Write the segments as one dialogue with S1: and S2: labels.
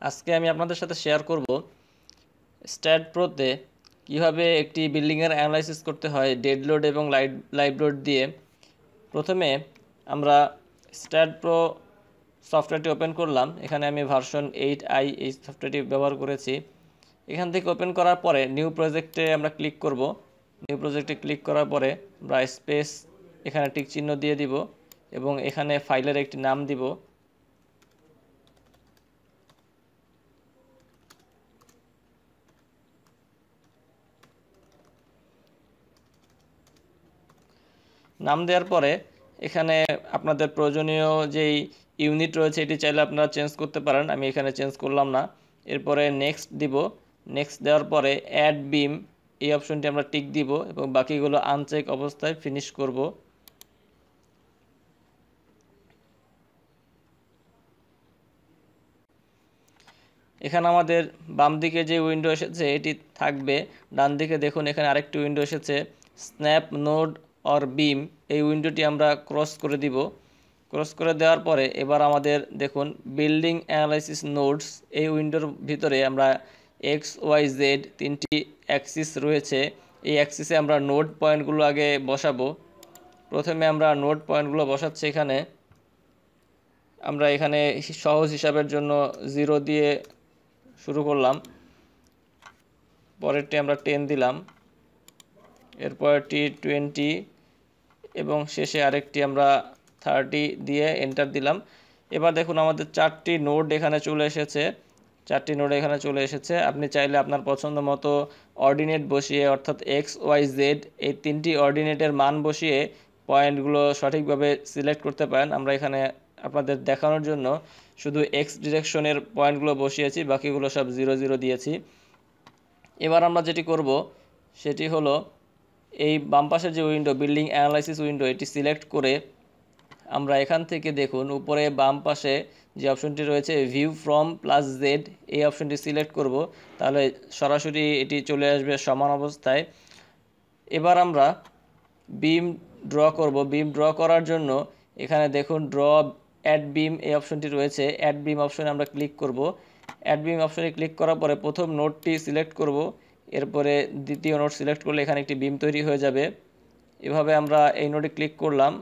S1: আজকে আমি আপনাদের সাথে শেয়ার করব স্ট্যাট প্রোতে কীভাবে একটি বিল্ডিংয়ের অ্যানালাইসিস করতে হয় ডেড লোড এবং লাইভ লোড দিয়ে। প্রথমে আমরা স্ট্যাট প্রো সফটওয়্যারটি ওপেন করলাম। এখানে আমি ভার্সন 8i এই সফটওয়্যারটি ব্যবহার করেছি। এখান থেকে ওপেন করার পরে নিউ প্রজেক্টে আমরা ক্লিক করব। নিউ প্রজেক্টে ক্লিক করার পরে আমরা স্পেস এখানে টিক চিহ্ন দিয়ে দিব এবং এখানে ফাইলের একটি নাম দিব। নাম দেওয়ার পরে এখানে আপনাদের প্রয়োজনীয় যেই ইউনিট রয়েছে এটি চাইলে আপনারা চেঞ্জ করতে পারেন, আমি এখানে চেঞ্জ করলাম না। এরপরে নেক্সট দিব। নেক্সট দেওয়ার পরে অ্যাড বিম এই অপশনটি আমরা টিক দিব এবং বাকিগুলো আনচেক অবস্থায় ফিনিশ করব। এখানে আমাদের বাম দিকে যে উইন্ডো এসেছে এটি থাকবে। ডান দিকে দেখুন এখানে আরেকটি উইন্ডো এসেছে স্ন্যাপ নোড অর বিম, এই উইন্ডোটি আমরা ক্রস করে দিব। ক্রস করে দেওয়ার পরে এবার আমাদের দেখুন বিল্ডিং অ্যানালাইসিস নোডস, এই উইন্ডোর ভিতরে আমরা এক্স ওয়াই জেড তিনটি অ্যাক্সিস রয়েছে। এই অ্যাক্সিসে আমরা নোড পয়েন্টগুলো আগে বসাবো। প্রথমে আমরা নোড পয়েন্টগুলো বসাচ্ছি। আমরা এখানে সহজ হিসাবের জন্য 0 দিয়ে শুরু করলাম, পরেরটি আমরা 10 দিলাম, এরপরটি 20 এবং শেষে আরেকটি আমরা 30 দিয়ে এন্টার দিলাম। এবার দেখুন আমাদের 4টি নোড এখানে চলে এসেছে। 4টি নোড এখানে চলে এসেছে। আপনি চাইলে আপনার পছন্দ মতো অর্ডিনেট বসিয়ে অর্থাৎ এক্স ওয়াই জেড এই তিনটি অর্ডিনেটের মান বসিয়ে পয়েন্টগুলো সঠিকভাবে সিলেক্ট করতে পারেন। আমরা এখানে আপনাদের দেখানোর জন্য শুধু এক্স ডিরেকশনের পয়েন্টগুলো বসিয়েছি, বাকিগুলো সব 0 0 দিয়েছি। এবার আমরা যেটি করব সেটি হলো এই বাম পাশের যে উইন্ডো বিল্ডিং অ্যানালাইসিস উইন্ডো এটি সিলেক্ট করে আমরা এখান থেকে দেখুন উপরে বাম পাশে যে অপশনটি রয়েছে ভিউ ফ্রম প্লাস জেড, এই অপশনটি সিলেক্ট করব, তাহলে সরাসরি এটি চলে আসবে সমান অবস্থায়। এবার আমরা বিম ড্র করব। বিম ড্র করার জন্য এখানে দেখুন ড্র অ্যাড বিম এই অপশনটি রয়েছে। অ্যাড বিম অপশনে আমরা ক্লিক করব। অ্যাড বিম অপশনে ক্লিক করার পরে প্রথম নোডটি সিলেক্ট করব, এরপরে দ্বিতীয় নোড সিলেক্ট করলে এখানে একটি বিম তৈরি হয়ে যাবে। এভাবে আমরা এই নোডে ক্লিক করলাম,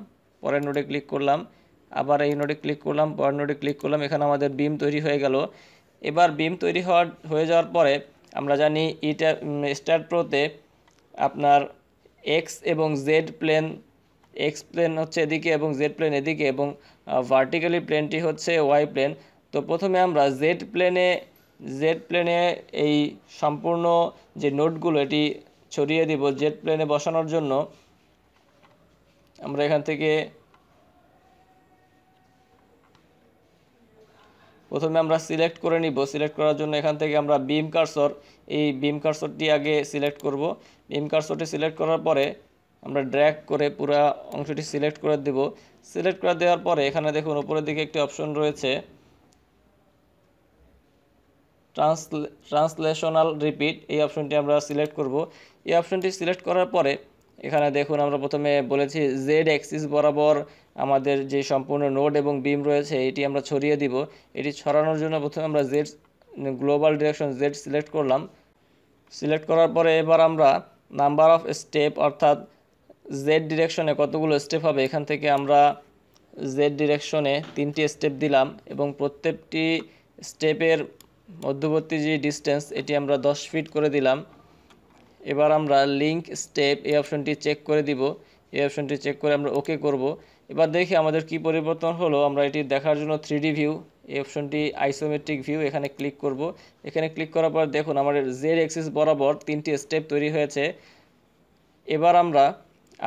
S1: পরের নোডে ক্লিক করলাম, আবার এই নোডে ক্লিক করলাম, পরের নোডে ক্লিক করলাম, এখানে আমাদের বিম তৈরি হয়ে গেল। এবার বিম তৈরি হয়ে যাওয়ার পরে আমরা জানি এটা স্ট্যাট প্রোতে আপনার এক্স এবং জেড প্লেন, এক্স প্লেন হচ্ছে এদিকে এবং জেড প্লেন এদিকে এবং ভার্টিক্যালি প্লেনটি হচ্ছে ওয়াই প্লেন। তো প্রথমে আমরা জেড প্লেনে এই সম্পূর্ণ যে নোটগুলো এটি ছড়িয়ে দিব জেড প্লেনে বসানোর জন্য। আমরা এখান থেকে প্রথমে আমরা সিলেক্ট করে নিব। সিলেক্ট করার জন্য এখান থেকে আমরা বিম কার্সর, এই বিম কার্সরটি আগে সিলেক্ট করব। বিম কার্সরটি সিলেক্ট করার পরে আমরা ড্র্যাগ করে পুরো অংশটি সিলেক্ট করে দেব। সিলেক্ট করে দেওয়ার পরে এখানে দেখুন উপরের দিকে একটি অপশন রয়েছে ট্রান্সলেশনাল রিপিট, এই অপশনটি আমরা সিলেক্ট করব। এই অপশনটি সিলেক্ট করার পরে এখানে দেখুন আমরা প্রথমে বলেছি জেড অ্যাক্সিস বরাবর আমাদের যে সম্পূর্ণ নোড এবং বিম রয়েছে এটি আমরা ছড়িয়ে দিব। এটি ছড়ানোর জন্য প্রথমে আমরা Z global direction Z select করলাম। সিলেক্ট করার পরে এবার আমরা নাম্বার অফ স্টেপ অর্থাৎ জেড ডিরেকশনে কতগুলো স্টেপ হবে এখান থেকে আমরা জেড ডিরেকশনে 3টি স্টেপ দিলাম এবং প্রত্যেকটি স্টেপের মধ্যবর্তী যে ডিস্টেন্স এটি আমরা 10 ফিট করে দিলাম। এবার আমরা লিঙ্ক স্টেপ এই অপশনটি চেক করে দিব। এই অপশনটি চেক করে আমরা ওকে করব। এবার দেখি আমাদের কি পরিবর্তন হলো। আমরা এটি দেখার জন্য 3D ভিউ এই অপশনটি আইসোমেট্রিক ভিউ এখানে ক্লিক করব। এখানে ক্লিক করার পর দেখুন আমাদের জেড অ্যাক্সিস বরাবর 3টি স্টেপ তৈরি হয়েছে। এবার আমরা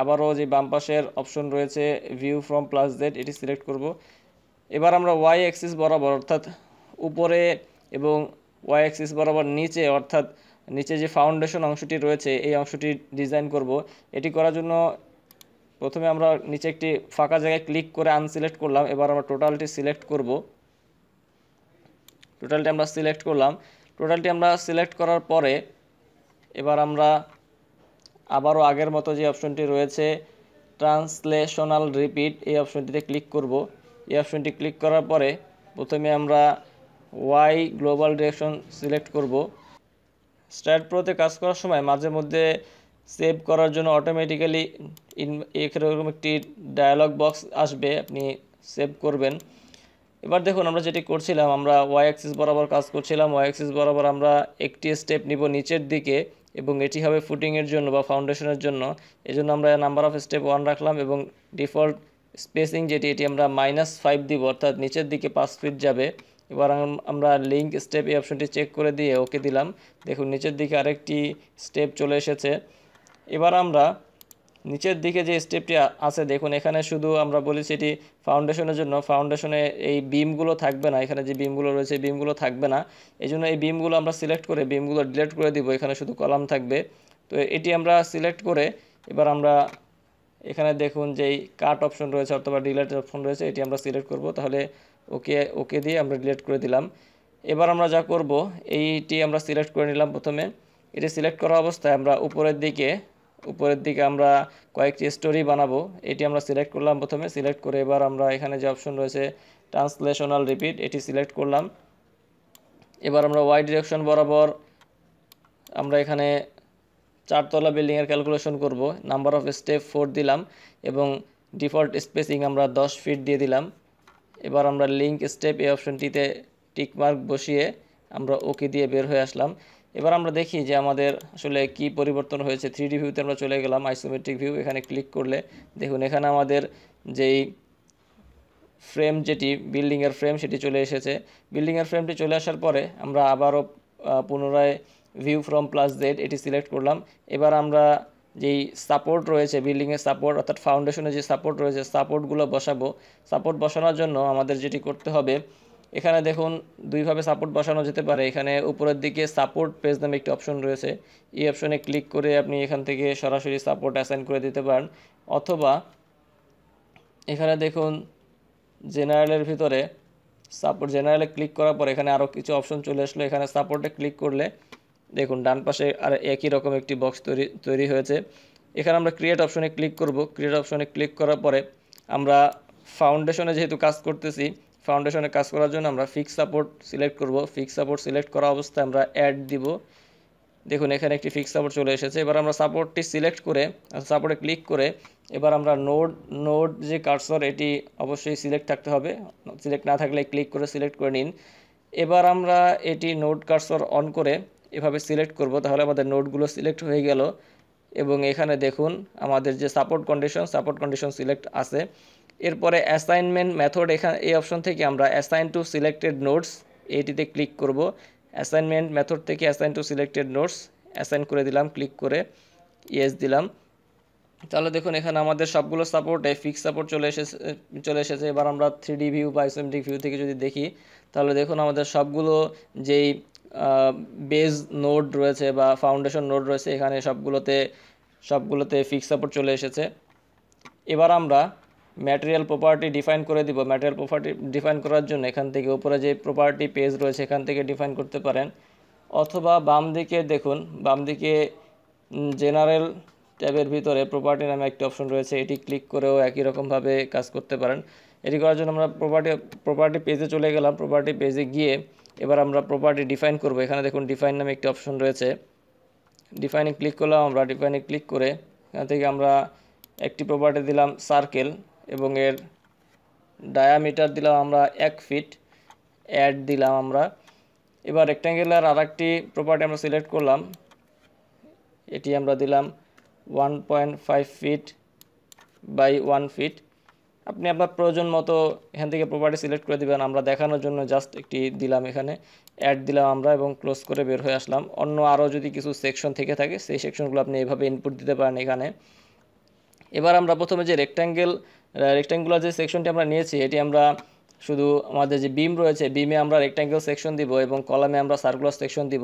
S1: আবারও যে বাম পাশের অপশন রয়েছে ভিউ ফ্রম প্লাস জেড এটি সিলেক্ট করব। এবার আমরা ওয়াই অ্যাক্সিস বরাবর অর্থাৎ উপরে এবং ওয়াই অ্যাক্সিস বরাবর নিচে অর্থাৎ নিচে যে ফাউন্ডেশন অংশটি রয়েছে এই অংশটি ডিজাইন করব। এটি করার জন্য প্রথমে আমরা নিচে একটি ফাঁকা জায়গায় ক্লিক করে আনসিলেক্ট করলাম। এবার আমরা টোটালটি সিলেক্ট করব। টোটালটি আমরা সিলেক্ট করলাম। টোটালটি আমরা সিলেক্ট করার পরে এবার আমরা আবারও আগের মতো যে অপশনটি রয়েছে ট্রান্সলেশনাল রিপিট এই অপশনটিতে ক্লিক করব। এই অপশনটি ক্লিক করার পরে প্রথমে আমরা ওয়াই গ্লোবাল ডিরেকশন সিলেক্ট করব। স্ট্রাইড প্রোতে কাজ করার সময় মাঝে মধ্যে সেভ করার জন্য অটোমেটিক্যালি এরকম একটি ডায়ালগ বক্স আসবে, আপনি সেভ করবেন। এবার দেখুন আমরা যেটি করছিলাম, আমরা ওয়াই অ্যাক্সিস বরাবর কাজ করছিলাম। ওয়াই অ্যাক্সিস বরাবর আমরা একটি স্টেপ নিব নিচের দিকে, এবং এটি হবে ফুটিংয়ের জন্য বা ফাউন্ডেশনের জন্য। এজন্য আমরা নাম্বার অফ স্টেপ 1 রাখলাম, এবং ডিফল্ট স্পেসিং যেটি এটি আমরা -5 দিব, অর্থাৎ নিচের দিকে 5 ফিট যাবে। এবার আমরা লিঙ্ক স্টেপ এই অপশনটি চেক করে দিয়ে ওকে দিলাম। দেখুন নিচের দিকে আরেকটি স্টেপ চলে এসেছে। এবার আমরা নিচের দিকে যে স্টেপটি আছে দেখুন, এখানে শুধু আমরা বলেছি এটি ফাউন্ডেশনের জন্য। ফাউন্ডেশনে এই বিমগুলো থাকবে না, এখানে যে বিমগুলো রয়েছে এই বিমগুলো থাকবে না। এই জন্য এই বিমগুলো আমরা সিলেক্ট করে বিমগুলো ডিলিট করে দিব, এখানে শুধু কলাম থাকবে। তো এটি আমরা সিলেক্ট করে এবার আমরা এখানে দেখুন যেই কাট অপশন রয়েছে অথবা ডিলিট অপশন রয়েছে, এটি আমরা সিলেক্ট করব। তাহলে ওকে দিয়ে আমরা ডিলিট করে দিলাম। এবার আমরা যা করব, এইটি আমরা সিলেক্ট করে নিলাম প্রথমে। এটি সিলেক্ট করা অবস্থায় আমরা উপরের দিকে আমরা কয়েকটি স্টোরি বানাবো, এটি আমরা সিলেক্ট করলাম প্রথমে। সিলেক্ট করে এবার আমরা এখানে যে অপশন রয়েছে ট্রান্সলেশনাল রিপিট, এটি সিলেক্ট করলাম। এবার আমরা ওয়াই ডিরেকশন বরাবর আমরা এখানে 4 তলা বিল্ডিংয়ের ক্যালকুলেশন করব। নাম্বার অফ স্টেপ 4 দিলাম, এবং ডিফল্ট স্পেসিং আমরা 10 ফিট দিয়ে দিলাম। এবার আমরা লিঙ্ক স্টেপ এই অপশনটিতে টিকমার্ক বসিয়ে আমরা ওকে দিয়ে বের হয়ে আসলাম। এবার আমরা দেখি যে আমাদের আসলে কি পরিবর্তন হয়েছে। 3D ভিউতে আমরা চলে গেলাম, আইসোমেট্রিক ভিউ, এখানে ক্লিক করলে দেখুন এখানে আমাদের যেই ফ্রেম, যেটি বিল্ডিংয়ের ফ্রেম, সেটি চলে এসেছে। বিল্ডিংয়ের ফ্রেমটি চলে আসার পরে আমরা আবারও পুনরায় ভিউ ফ্রম +Z এটি সিলেক্ট করলাম। এবার আমরা যেই সাপোর্ট রয়েছে বিল্ডিংয়ের সাপোর্ট, অর্থাৎ ফাউন্ডেশনে যে সাপোর্ট রয়েছে সাপোর্টগুলো বসাবো। সাপোর্ট বসানোর জন্য আমাদের যেটি করতে হবে, এখানে দেখুন দুইভাবে সাপোর্ট বসানো যেতে পারে। এখানে উপরের দিকে সাপোর্ট পেজ নামে একটি অপশন রয়েছে, এই অপশনে ক্লিক করে আপনি এখান থেকে সরাসরি সাপোর্ট অ্যাসাইন করে দিতে পারেন। অথবা এখানে দেখুন জেনারেলের ভিতরে সাপোর্ট, জেনারেলে ক্লিক করার পর এখানে আরও কিছু অপশন চলে আসলো। এখানে সাপোর্টে ক্লিক করলে দেখুন ডান পাশে আর একই রকম একটি বক্স তৈরি হয়েছে। এখানে আমরা ক্রিয়েট অপশনে ক্লিক করব। ক্রিয়েট অপশনে ক্লিক করার পরে আমরা ফাউন্ডেশনে যেহেতু কাজ করতেছি, ফাউন্ডেশনে কাজ করার জন্য আমরা ফিক্স সাপোর্ট সিলেক্ট করব। ফিক্স সাপোর্ট সিলেক্ট করা অবস্থায় আমরা অ্যাড দিব। দেখুন এখানে একটি ফিক্স সাপোর্ট চলে এসেছে। এবার আমরা সাপোর্টটি সিলেক্ট করে সাপোর্টে ক্লিক করে এবার আমরা নোড যে কার্সর, এটি অবশ্যই সিলেক্ট থাকতে হবে, সিলেক্ট না থাকলে ক্লিক করে সিলেক্ট করে নিন। এবার আমরা এটি নোড কার্সর অন করে এভাবে সিলেক্ট করব, তাহলে আমাদের নোডগুলো সিলেক্ট হয়ে গেল। এবং এখানে দেখুন আমাদের যে সাপোর্ট কন্ডিশন সিলেক্ট আছে। এরপরে অ্যাসাইনমেন্ট মেথড, এখানে এই অপশন থেকে আমরা অ্যাসাইন টু সিলেক্টেড নোডস এইটিতে ক্লিক করব। অ্যাসাইনমেন্ট মেথড থেকে assign to selected nodes assign করে দিলাম, ক্লিক করে ইয়েস দিলাম। তাহলে দেখুন এখানে আমাদের সবগুলো সাপোর্টে ফিক্স সাপোর্ট চলে এসেছে। এবার আমরা 3D ভিউ বা আইসোমেট্রিক ভিউ থেকে যদি দেখি, তাহলে দেখুন আমাদের সবগুলো যেই বেজ নোড রয়েছে বা ফাউন্ডেশন নোড রয়েছে, এখানে সবগুলোতে ফিক্স সাপোর্ট চলে এসেছে। এবার আমরা ম্যাটেরিয়াল প্রপার্টি ডিফাইন করে দিব। ম্যাটেরিয়াল প্রপার্টি ডিফাইন করার জন্য এখান থেকে উপরে যে প্রপার্টি পেজ রয়েছে এখান থেকে ডিফাইন করতে পারেন, অথবা বাম দিকে দেখুন, বাম দিকে জেনারেল ট্যাবের ভিতরে প্রপার্টি নামে একটি অপশন রয়েছে, এটি ক্লিক করেও একই রকমভাবে কাজ করতে পারেন। এটি করার জন্য আমরা প্রপার্টি পেজে চলে গেলাম। প্রপার্টি পেজে গিয়ে এবার আমরা প্রপার্টি ডিফাইন করব। এখানে দেখুন ডিফাইন নামে একটি অপশন রয়েছে, ডিফাইনে ক্লিক করলাম। আমরা ডিফাইনে ক্লিক করে এখান থেকে আমরা একটি প্রপার্টি দিলাম সার্কেল, এবং এর ডায়ামিটার দিলাম আমরা 1 ফিট, অ্যাড দিলাম আমরা। এবার রেক্ট্যাঙ্গুলার আর একটি প্রপার্টি আমরা সিলেক্ট করলাম, এটি আমরা দিলাম 1.5 ফিট বাই 1 ফিট। আপনি আপনার প্রয়োজন মতো এখান থেকে প্রপার্টি সিলেক্ট করে দিবেন। আমরা দেখানোর জন্য জাস্ট একটি দিলাম, এখানে অ্যাড দিলাম আমরা, এবং ক্লোজ করে বের হয়ে আসলাম। অন্য আরও যদি কিছু সেকশন থেকে থাকে সেই সেকশনগুলো আপনি এভাবে ইনপুট দিতে পারেন এখানে। এবার আমরা প্রথমে যে রেক্ট্যাঙ্গুলার যে সেকশনটি আমরা নিয়েছি, এটি আমরা শুধু আমাদের যে বিম রয়েছে বিমে আমরা রেক্ট্যাঙ্গেল সেকশন দিব এবং কলামে আমরা সার্কুলার সেকশন দিব।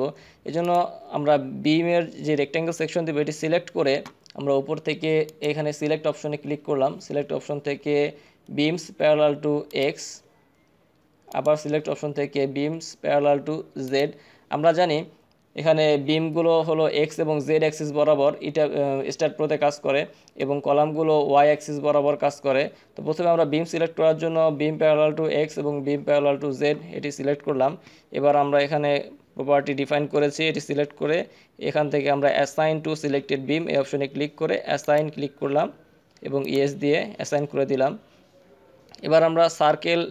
S1: এজন্য আমরা বিমের যে রেক্ট্যাঙ্গেল সেকশন দিব এটি সিলেক্ট করে আমরা উপর থেকে এখানে সিলেক্ট অপশনে ক্লিক করলাম। সিলেক্ট অপশন থেকে বিমস প্যারালাল টু এক্স, আবার সিলেক্ট অপশন থেকে বিমস প্যারালাল টু জেড। আমরা জানি এখানে বিমগুলো হলো এক্স এবং জেড অ্যাক্সিস বরাবর এটা স্টার্ট প্রোতে কাজ করে এবং কলামগুলো ওয়াই অ্যাক্সিস বরাবর কাজ করে। তো প্রথমে আমরা বিম সিলেক্ট করার জন্য বিম প্যারালাল টু এক্স এবং বিম প্যারালাল টু জেড এটি সিলেক্ট করলাম। এবার আমরা এখানে প্রপার্টি ডিফাইন করেছি, এটি সিলেক্ট করে এখান থেকে আমরা অ্যাসাইন টু সিলেক্টেড বিম এই অপশনে ক্লিক করে অ্যাসাইন ক্লিক করলাম এবং ইয়েস দিয়ে অ্যাসাইন করে দিলাম। এবার আমরা সার্কেল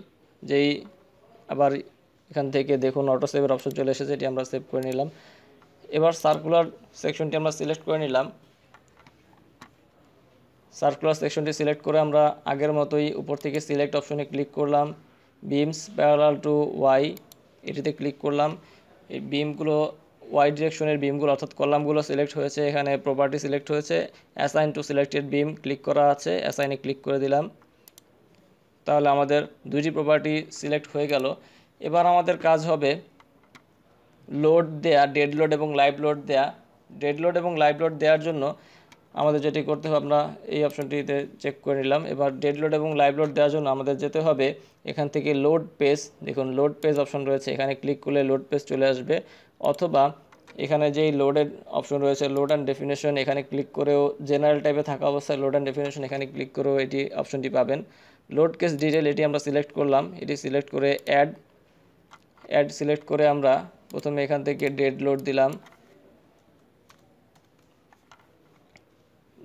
S1: যেই আবার এখান থেকে দেখুন অটো সেভের অপশন চলে এসেছে, এটি আমরা সেভ করে নিলাম। এবার সার্কুলার সেকশনটি আমরা সিলেক্ট করে নিলাম। সার্কুলার সেকশনটি সিলেক্ট করে আমরা আগের মতোই উপর থেকে সিলেক্ট অপশনে ক্লিক করলাম, বিমস প্যারালাল টু ওয়াই এটিতে ক্লিক করলাম। এই বিমগুলো ওয়াই ডিরেকশনের বিমগুলো অর্থাৎ কলামগুলো সিলেক্ট হয়েছে, এখানে প্রপার্টি সিলেক্ট হয়েছে, assign to selected beam click করা আছে, অ্যাসাইনে ক্লিক করে দিলাম। তাহলে আমাদের দুইটি প্রপার্টি সিলেক্ট হয়ে গেল। এবার আমাদের কাজ হবে লোড দেয়া, ডেড লোড এবং লাইভ লোড দেয়া। ডেড লোড এবং লাইভ লোড দেওয়ার জন্য আমাদের যেটি করতে হবে, আমরা এই অপশনটিতে চেক করে নিলাম। এবার ডেড লোড এবং লাইভ লোড দেওয়ার জন্য আমাদের যেতে হবে এখান থেকে লোড পেজ, দেখুন লোড পেজ অপশন রয়েছে, এখানে ক্লিক করলে লোড পেজ চলে আসবে। অথবা এখানে যেই লোডের অপশন রয়েছে লোড অ্যান্ড ডেফিনেশন, এখানে ক্লিক করেও জেনারেল টাইপে থাকা অবস্থায় লোড অ্যান্ড ডেফিনেশন এখানে ক্লিক করেও এটি অপশনটি পাবেন। লোড কেস ডিটেল এটি আমরা সিলেক্ট করলাম, এটি সিলেক্ট করে অ্যাড সিলেক্ট করে আমরা প্রথমে এখান থেকে ডেড লোড দিলাম,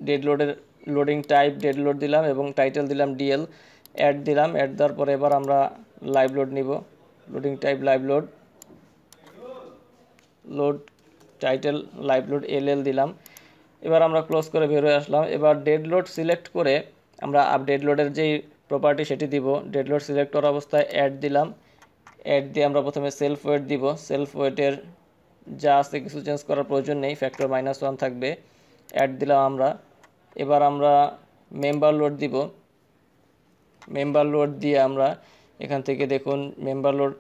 S1: ডেড লোডের লোডিং টাইপ ডেড লোড দিলাম এবং টাইটেল দিলাম ডিএল, অ্যাড দিলাম। অ্যাড দেওয়ার পরে এবার আমরা লাইভ লোড নিব, loading type live load, load title live load LL দিলাম। এবার আমরা ক্লোজ করে বের হয়ে আসলাম। এবার ডেড লোড সিলেক্ট করে আমরা ডেড লোডের যেই প্রপার্টি সেটি দিব। ডেড লোড সিলেক্ট করা অবস্থায় অ্যাড দিলাম, অ্যাড দিয়ে আমরা প্রথমে সেলফ ওয়েট দিব। সেলফ ওয়েটের যা আছে কিছু চেঞ্জ করার প্রয়োজন নেই, ফ্যাক্টর -1 থাকবে। অ্যাড দিলাম আমরা। এবার আমরা মেম্বার লোড দিব, মেম্বার লোড দিয়ে আমরা এখান থেকে দেখুন মেম্বার লোড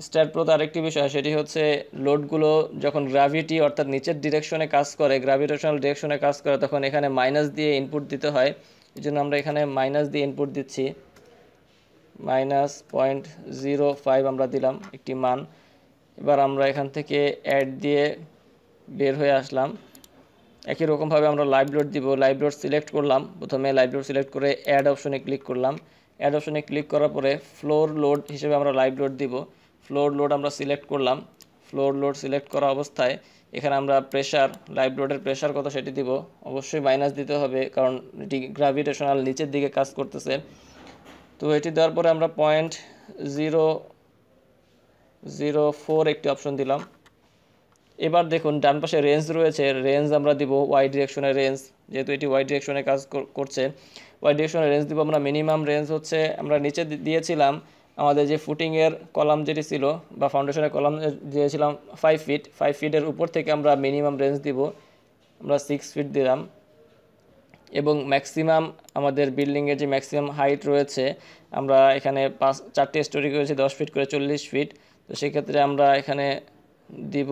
S1: স্টার্ট প্রোতে আরেকটি বিষয়, সেটি হচ্ছে লোডগুলো যখন গ্র্যাভিটি অর্থাৎ নিচের ডিরেকশনে কাজ করে, গ্র্যাভিটেশনাল ডিরেকশনে কাজ করে, তখন এখানে মাইনাস দিয়ে ইনপুট দিতে হয়। এই জন্য আমরা এখানে মাইনাস দিয়ে ইনপুট দিচ্ছি, -0.05 আমরা দিলাম একটি মান। এবার আমরা এখান থেকে অ্যাড দিয়ে বের হয়ে আসলাম। একই রকমভাবে আমরা লাইভ লোড দিব, লাইভ লোড সিলেক্ট করলাম, প্রথমে লাইভ লোড সিলেক্ট করে অ্যাড অপশনে ক্লিক করলাম। অ্যাড অপশনে ক্লিক করার পরে ফ্লোর লোড হিসেবে আমরা লাইভ লোড দিব। ফ্লোর লোড আমরা সিলেক্ট করলাম। ফ্লোর লোড সিলেক্ট করা অবস্থায় এখানে আমরা প্রেশার, লাইভ লোডের প্রেশার কত সেটি দিব, অবশ্যই মাইনাস দিতে হবে কারণ এটি গ্র্যাভিটেশনাল নিচের দিকে কাজ করতেছে। তো এটি দেওয়ার পরে আমরা 0.004 একটি অপশন দিলাম। এবার দেখুন ডান পাশে রেঞ্জ রয়েছে, রেঞ্জ আমরা দিব ওয়াই ডিরেকশনের রেঞ্জ, যেহেতু এটি ওয়াই ডিরেকশনে কাজ করছে, ওয়াই ডিরেকশনের রেঞ্জ দিব আমরা। মিনিমাম রেঞ্জ হচ্ছে আমরা নিচে দিয়েছিলাম আমাদের যে ফুটিংয়ের কলাম যেটি ছিল বা ফাউন্ডেশনের কলাম দিয়েছিলাম 5 ফিট, 5 ফিটের উপর থেকে আমরা মিনিমাম রেঞ্জ দিব, আমরা 6 ফিট দিলাম। এবং ম্যাক্সিমাম আমাদের বিল্ডিংয়ের যে ম্যাক্সিমাম হাইট রয়েছে, আমরা এখানে 4টি স্টোরি করেছি 10 ফিট করে 40 ফিট, তো সেক্ষেত্রে আমরা এখানে দিব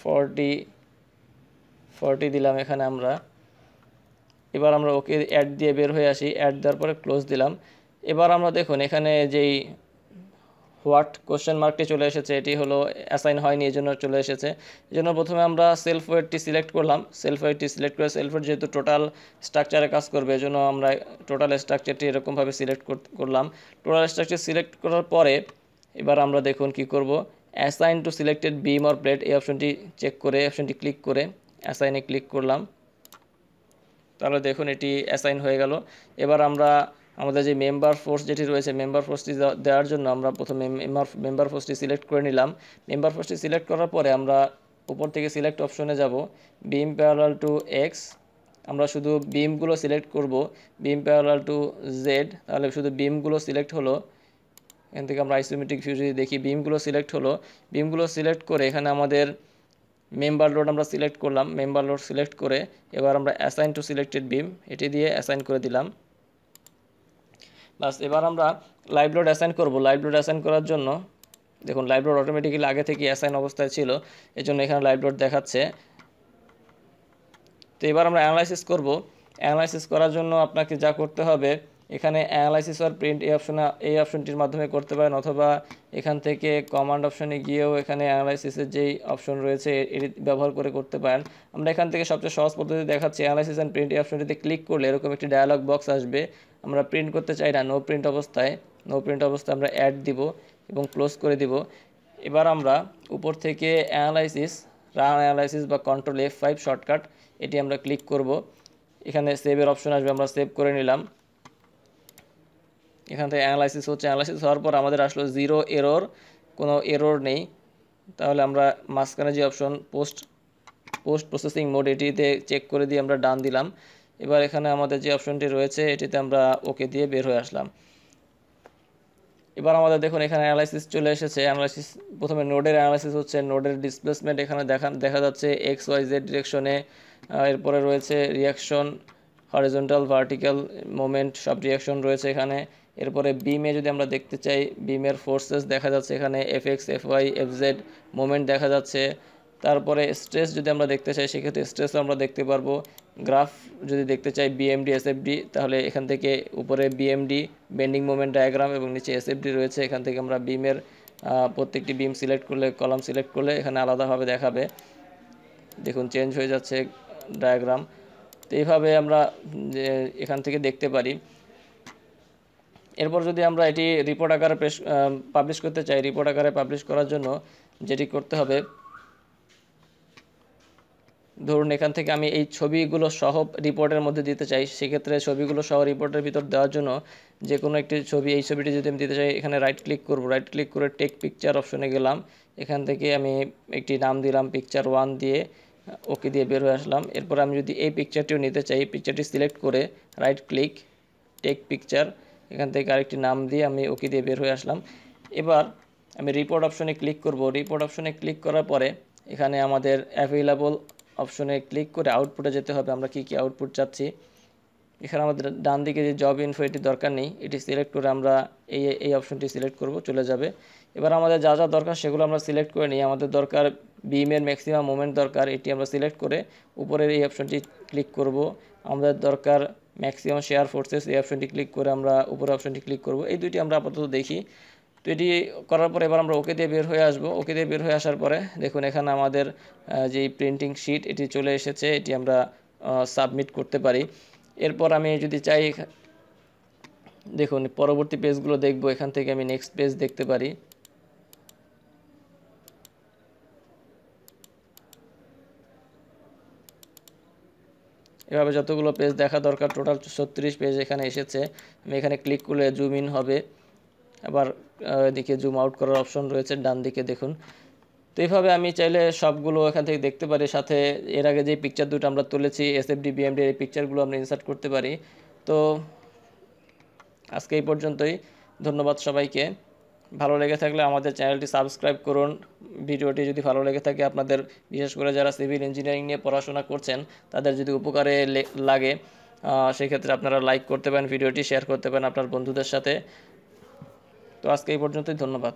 S1: 40 দিলাম এখানে আমরা। এবার আমরা ওকে অ্যাড দিয়ে বের হয়ে আসি, অ্যাড দেওয়ার পরে ক্লোজ দিলাম। এবার আমরা দেখুন এখানে যেই হোয়াট কোশ্চেন মার্কটি চলে এসেছে, এটি হলো অ্যাসাইন হয়নি এই জন্য চলে এসেছে। এই জন্য প্রথমে আমরা সেলফ ওয়েটটি সিলেক্ট করলাম, সেলফ ওয়েটটি সিলেক্ট করে সেলফ ওয়েট যেহেতু টোটাল স্ট্রাকচারে কাজ করবে এই জন্য আমরা টোটাল স্ট্রাকচারটি এরকমভাবে সিলেক্ট করলাম। টোটাল স্ট্রাকচার সিলেক্ট করার পরে এবার আমরা দেখুন কি করব, assign to selected beam or plate এই অপশনটি চেক করে অপশনটি ক্লিক করে অ্যাসাইনে ক্লিক করলাম। তাহলে দেখুন এটি অ্যাসাইন হয়ে গেল। এবার আমরা আমাদের যে মেম্বার ফোর্স যেটি রয়েছে, মেম্বার ফোর্সটি দেওয়ার জন্য আমরা প্রথমে মেম্বার ফোর্সটি সিলেক্ট করে নিলাম। মেম্বার ফোর্সটি সিলেক্ট করার পরে আমরা উপর থেকে সিলেক্ট অপশনে যাব, বিম প্যারালাল টু এক্স, আমরা শুধু বিমগুলো সিলেক্ট করব, বিম প্যারালাল টু জেড, তাহলে শুধু বিমগুলো সিলেক্ট হলো। এখান থেকে আমরা আইসোমেট্রিক ভিউ যদি দেখি বিমগুলো সিলেক্ট হলো। বিমগুলো সিলেক্ট করে এখানে আমাদের মেম্বার লোড আমরা সিলেক্ট করলাম, মেম্বার লোড সিলেক্ট করে এবার আমরা অ্যাসাইন টু সিলেক্টেড বিম এটি দিয়ে অ্যাসাইন করে দিলাম। বাস, এবার আমরা লাইভ লোড অ্যাসাইন করব। লাইভ লোড অ্যাসাইন করার জন্য দেখুন লাইভ লোড অটোমেটিক্যালি আগে থেকে অ্যাসাইন অবস্থায় ছিল, এই জন্য এখানে লাইভ লোড দেখাচ্ছে। তো এবার আমরা অ্যানালাইসিস করব। অ্যানালাইসিস করার জন্য আপনাকে যা করতে হবে, এখানে অ্যানালাইসিস আর প্রিন্ট এই অপশনটির মাধ্যমে করতে পারেন, অথবা এখান থেকে কমান্ড অপশনে গিয়েও এখানে অ্যানালাইসিসের যেই অপশন রয়েছে এটি ব্যবহার করে করতে পারেন। আমরা এখান থেকে সবচেয়ে সহজ পদ্ধতি দেখাচ্ছি। অ্যানালাইসিস অ্যান্ড প্রিন্ট এই অপশনটিতে ক্লিক করলে এরকম একটি ডায়ালগ বক্স আসবে। আমরা প্রিন্ট করতে চাই না, নো প্রিন্ট অবস্থায় আমরা অ্যাড দিব এবং ক্লোজ করে দিব। এবার আমরা উপর থেকে রান অ্যানালাইসিস বা কন্ট্রোল F5 শর্টকাট, এটি আমরা ক্লিক করব। এখানে সেভের অপশন আসবে, আমরা সেভ করে নিলাম। এখান থেকে অ্যানালাইসিস হওয়ার পর আমাদের আসলো 0 এরর, কোনো এরর নেই। তাহলে আমরা মাঝখানে যে অপশন পোস্ট প্রসেসিং মোড, এটিতে চেক করে দিয়ে আমরা ডান দিলাম। এবার এখানে আমাদের যে অপশনটি রয়েছে এটিতে আমরা ওকে দিয়ে বের হয়ে আসলাম। এবার আমাদের দেখুন এখানে অ্যানালাইসিস চলে এসেছে। প্রথমে নোডের অ্যানালাইসিস হচ্ছে, নোডের ডিসপ্লেসমেন্ট এখানে দেখা যাচ্ছে XYZ ডিরেকশনে। এরপরে রয়েছে রিয়াকশন, হরিজন্টাল, ভার্টিক্যাল, মোমেন্ট, সব রিয়াকশন রয়েছে এখানে। এরপরে বিমে যদি আমরা দেখতে চাই, বিমের ফোর্সেস দেখা যাচ্ছে এখানে, FX, FY, FZ মোমেন্ট দেখা যাচ্ছে। তারপরে স্ট্রেস যদি আমরা দেখতে চাই সেক্ষেত্রে স্ট্রেসও আমরা দেখতে পারবো। গ্রাফ যদি দেখতে চাই BMD, SFD, তাহলে এখান থেকে উপরে BMD বেন্ডিং মোমেন্ট ডায়াগ্রাম এবং নিচে SFD রয়েছে। এখান থেকে আমরা বিমের প্রত্যেকটি বিম সিলেক্ট করলে, কলাম সিলেক্ট করলে এখানে আলাদাভাবে দেখাবে। দেখুন চেঞ্জ হয়ে যাচ্ছে ডায়াগ্রাম। তো এইভাবে আমরা এখান থেকে দেখতে পারি। এরপর যদি আমরা এটি রিপোর্ট আকারে পাবলিশ করতে চাই, রিপোর্ট আকারে পাবলিশ করার জন্য যেটি করতে হবে, ধরুন এখান থেকে আমি এই ছবিগুলো সহ রিপোর্টের মধ্যে দিতে চাই, সেক্ষেত্রে ছবিগুলো সহ রিপোর্টের ভিতর দেওয়ার জন্য যে কোনো একটি ছবি, এই ছবিটি যদি আমি দিতে চাই, এখানে রাইট ক্লিক করব, রাইট ক্লিক করে টেক পিকচার অপশনে গেলাম। এখান থেকে আমি একটি নাম দিলাম পিকচার 1 দিয়ে, ওকে দিয়ে বের হয়ে আসলাম। এরপর আমি যদি এই পিকচারটিও নিতে চাই, পিকচারটি সিলেক্ট করে রাইট ক্লিক, টেক পিকচার, এখান থেকে আরেকটি নাম দিয়ে আমি ওকে দিয়ে বের হয়ে আসলাম। এবার আমি রিপোর্ট অপশনে ক্লিক করব। রিপোর্ট অপশনে ক্লিক করার পরে এখানে আমাদের অ্যাভেলেবল অপশনে ক্লিক করে আউটপুটে যেতে হবে, আমরা কি আউটপুট চাচ্ছি। এখানে আমাদের ডান দিকে যে জব ইনফো, এটি দরকার নেই, এটি সিলেক্ট করে আমরা এই অপশনটি সিলেক্ট করব, চলে যাবে। এবার আমাদের যা যা দরকার সেগুলো আমরা সিলেক্ট করে নিই। আমাদের দরকার বিমের ম্যাক্সিমাম মোমেন্ট দরকার, এটি আমরা সিলেক্ট করে উপরের এই অপশনটি ক্লিক করব। আমাদের দরকার ম্যাক্সিমাম শেয়ার ফোর্সেস, এই অপশনটি ক্লিক করে আমরা উপরের অপশনটি ক্লিক করব। এই দুইটি আমরা আপাতত দেখি। তো এটি করার পরে এবার আমরা ওকে দিয়ে বের হয়ে আসবো। ওকে দিয়ে বের হয়ে আসার পরে দেখুন এখানে আমাদের যে প্রিন্টিং শিট এটি চলে এসেছে, এটি আমরা সাবমিট করতে পারি। এরপর আমি যদি চাই, দেখুন পরবর্তী পেজগুলো দেখব, এখান থেকে আমি নেক্সট পেজ দেখতে পারি। এভাবে যতগুলো পেজ দেখা দরকার, টোটাল 36 পেজ এখানে এসেছে। আমি এখানে ক্লিক করলে জুম ইন হবে, আবার এদিকে জুম আউট করার অপশন রয়েছে ডান দিকে, দেখুন। তো এইভাবে আমি চাইলে সবগুলো এখান থেকে দেখতে পারি। সাথে এর আগে যে পিকচার দুটো আমরা তুলেছি SFD, BMD, এই পিকচারগুলো আমরা ইনসার্ট করতে পারি। তো আজকে এই পর্যন্তই। ধন্যবাদ সবাইকে। ভালো লেগে থাকলে আমাদের চ্যানেলটি সাবস্ক্রাইব করুন। ভিডিওটি যদি ভালো লেগে থাকে, আপনাদের বিশেষ করে যারা সিভিল ইঞ্জিনিয়ারিং নিয়ে পড়াশোনা করছেন তাদের যদি উপকারে লাগে, সেক্ষেত্রে আপনারা লাইক করতে পারেন, ভিডিওটি শেয়ার করতে পারেন আপনার বন্ধুদের সাথে। তো আজকে এই পর্যন্তই, ধন্যবাদ।